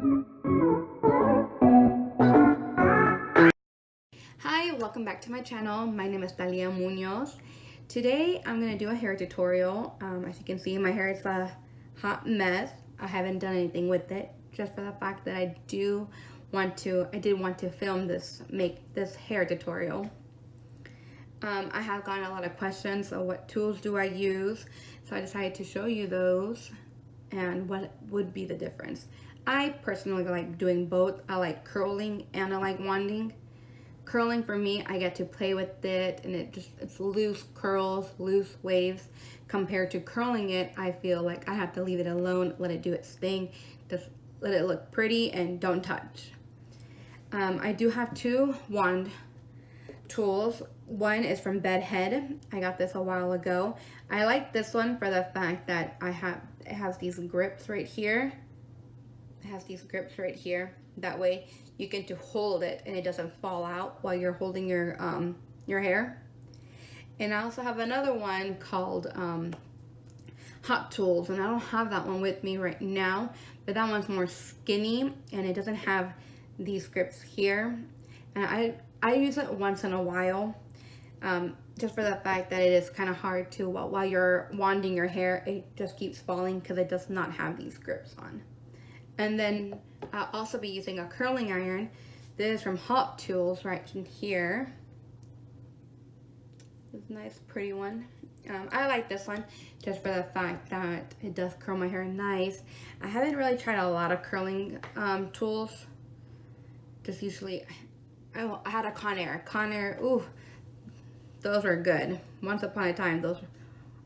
Hi, welcome back to my channel. My name is Talia Munoz. Today I'm going to do a hair tutorial. As you can see, my hair is a hot mess. I haven't done anything with it, just for the fact that I did want to film make this hair tutorial. I have gotten a lot of questions of what tools do I use, so I decided to show you those and what would be the difference. I personally like doing both. I like curling and I like wanding. Curling, for me, I get to play with it, and it's loose curls, loose waves. Compared to curling it, I feel like I have to leave it alone, let it do its thing, just let it look pretty and don't touch. I do have two wand tools. One is from Bedhead. I got this a while ago. I like this one for the fact that it has these grips right here. It has these grips right here. That way you get to hold it and it doesn't fall out while you're holding your hair. And I also have another one called Hot Tools, and I don't have that one with me right now, but that one's more skinny and it doesn't have these grips here. And I use it once in a while, just for the fact that it is kind of hard to, while you're wanding your hair, it just keeps falling because it does not have these grips on. And then I'll also be using a curling iron. This is from Hot Tools right in here. This nice pretty one. I like this one just for the fact that it does curl my hair nice. I haven't really tried a lot of curling tools. Just usually, I had a ConAir. Ooh, those are good. Once upon a time, those,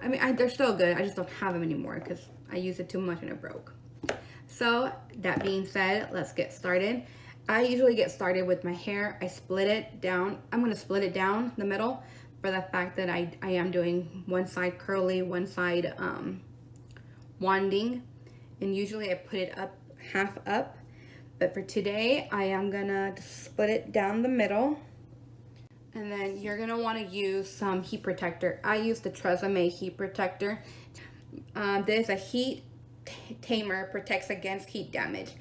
they're still good. I just don't have them anymore because I used it too much and it broke. So that being said, let's get started. I usually get started with my hair. I split it down. I'm going to split it down the middle for the fact that I am doing one side curly, one side wanding. And usually I put it up, half up. But for today, I am going to split it down the middle. And then you're going to want to use some heat protector. I use the Tresemme heat protector. There's a heat tamer, protects against heat damage.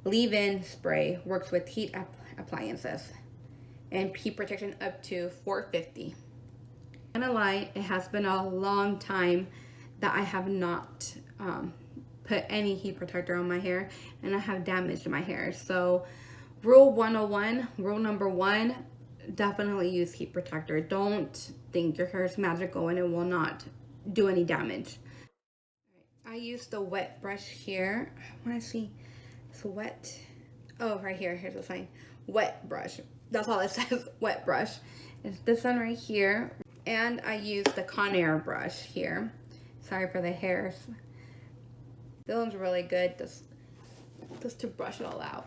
Leave-in spray works with heat appliances, and heat protection up to 450. I'm gonna lie, it has been a long time that I have not put any heat protector on my hair, and I have damaged my hair. So rule 101, rule number one, definitely use heat protector. Don't think your hair is magical and it will not do any damage. I use the wet brush here. I want to see. It's wet. Oh, right here. Here's the sign. Wet brush. That's all it says. Wet brush. It's this one right here. And I use the ConAir brush here. Sorry for the hairs. This one's really good. Just to brush it all out.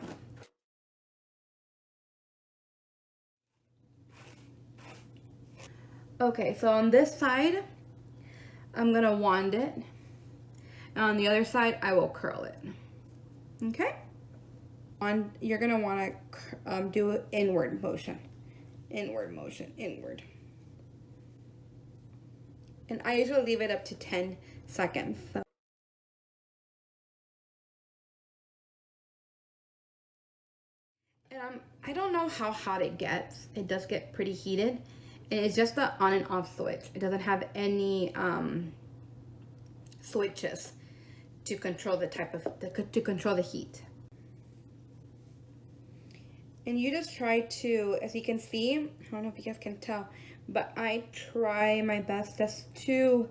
Okay, so on this side, I'm going to wand it. And on the other side, I will curl it. Okay? You're gonna want to do an inward motion. Inward motion, inward. And I usually leave it up to 10 seconds. So. And I don't know how hot it gets. It does get pretty heated. And it's just the on and off switch. It doesn't have any switches to control to control the heat. And you just try to, as you can see, I don't know if you guys can tell, but I try my best just to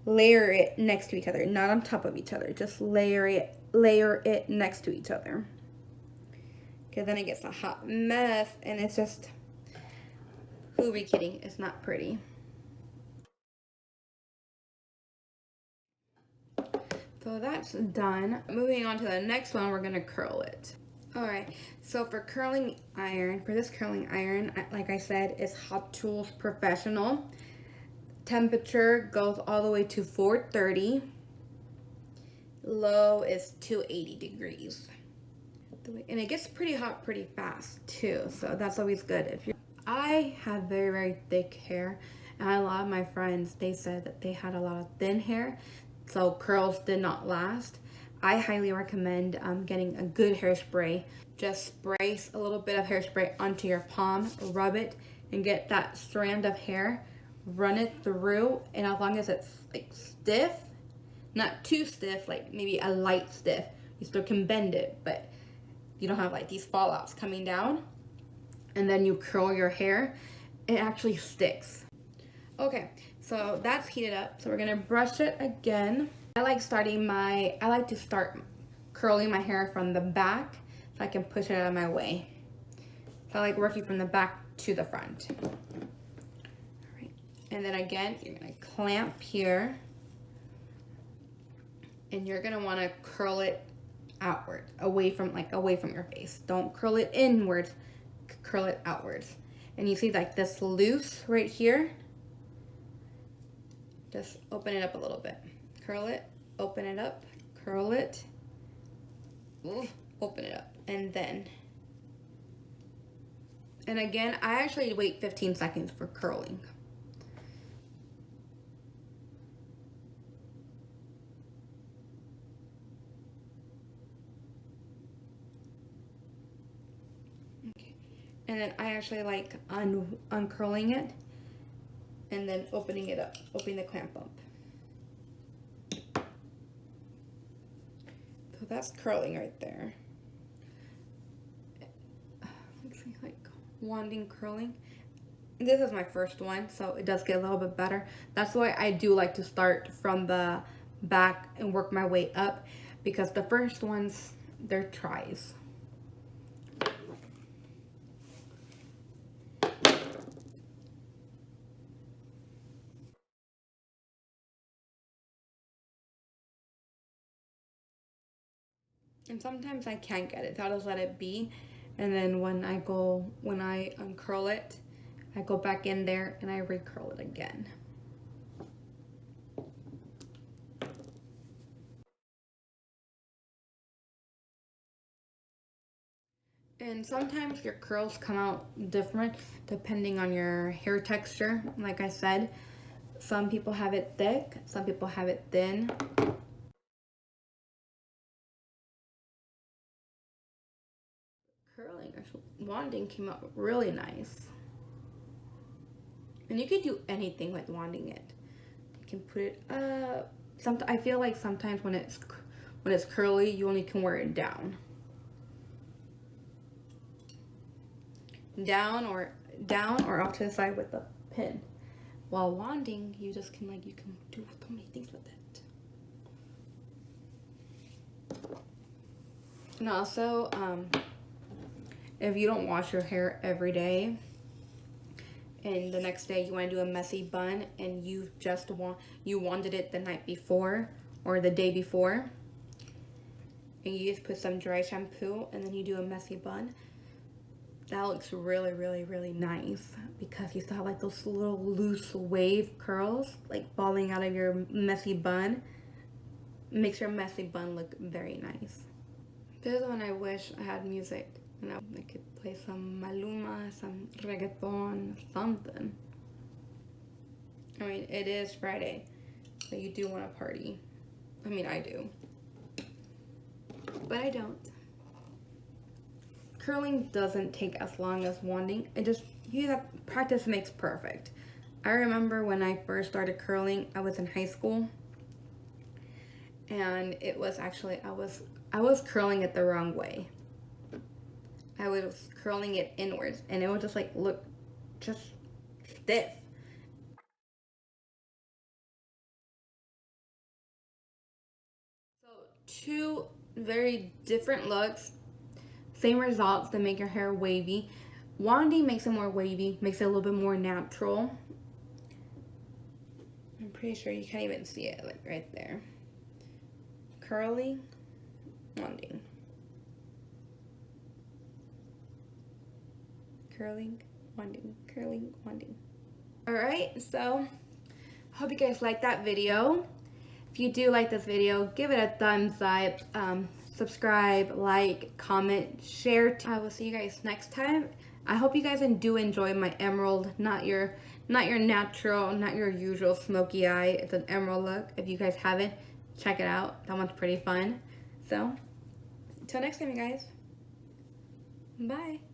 layer it next to each other, not on top of each other. Just layer it next to each other. Because then it gets a hot mess, and it's just, who are we kidding? It's not pretty. So that's done. Moving on to the next one, we're gonna curl it. All right, so for this curling iron, like I said, is Hot Tools Professional. Temperature goes all the way to 430. Low is 280 degrees. And it gets pretty hot pretty fast too, so that's always good. I have very, very thick hair, and a lot of my friends, they said that they had a lot of thin hair, so curls did not last. I highly recommend getting a good hairspray. Just spray a little bit of hairspray onto your palm, rub it, and get that strand of hair, run it through, and as long as it's like stiff, not too stiff, like maybe a light stiff, you still can bend it, but you don't have like these fallouts coming down, and then you curl your hair, it actually sticks. Okay, so that's heated up, so we're gonna brush it again. I like to start curling my hair from the back so I can push it out of my way. So I like working from the back to the front. All right. And then again, you're gonna clamp here, and you're gonna wanna curl it outward, away from your face. Don't curl it inwards, curl it outwards. And you see like this loose right here? Just open it up a little bit. Curl it, open it up, curl it, open it up, and again, I actually wait 15 seconds for curling. Okay. And then I actually like uncurling it and then opening it up, opening the clamp up. So that's curling right there. Looks like wanding curling. This is my first one, so it does get a little bit better. That's why I do like to start from the back and work my way up, because the first ones, they're tries. And sometimes I can't get it, so I'll just let it be. And then when I uncurl it, I go back in there and I recurl it again. And sometimes your curls come out different depending on your hair texture. Like I said, some people have it thick, some people have it thin. Curling or wanding came out really nice. And you can do anything with wanding it. You can put it up. I feel like sometimes when it's curly, you only can wear it down. Down or off to the side with the pin. While wanding, you just can you can do so many things with it. And also, if you don't wash your hair every day, and the next day you want to do a messy bun, and you wanded it the night before or the day before, and you just put some dry shampoo and then you do a messy bun, that looks really, really, really nice, because you still have like those little loose wave curls like falling out of your messy bun. Makes your messy bun look very nice. This is when I wish I had music and I could play some Maluma, some reggaeton, something. I mean, it is Friday, so you do want to party. I mean, I do, but I don't. Curling doesn't take as long as wanding. Practice makes perfect. I remember when I first started curling, I was in high school, and it was actually, I was curling it the wrong way. I was curling it inwards, and it would just look just stiff. So two very different looks, same results that make your hair wavy. Wanding makes it more wavy, makes it a little bit more natural. I'm pretty sure you can't even see it, like right there. Curly, wanding. Curling, wanding, curling, wanding. Alright, so I hope you guys liked that video. If you do like this video, give it a thumbs up, subscribe, like, comment, share. I will see you guys next time. I hope you guys do enjoy my emerald, not your natural, not your usual smoky eye. It's an emerald look. If you guys haven't, check it out. That one's pretty fun. So, until next time, you guys. Bye.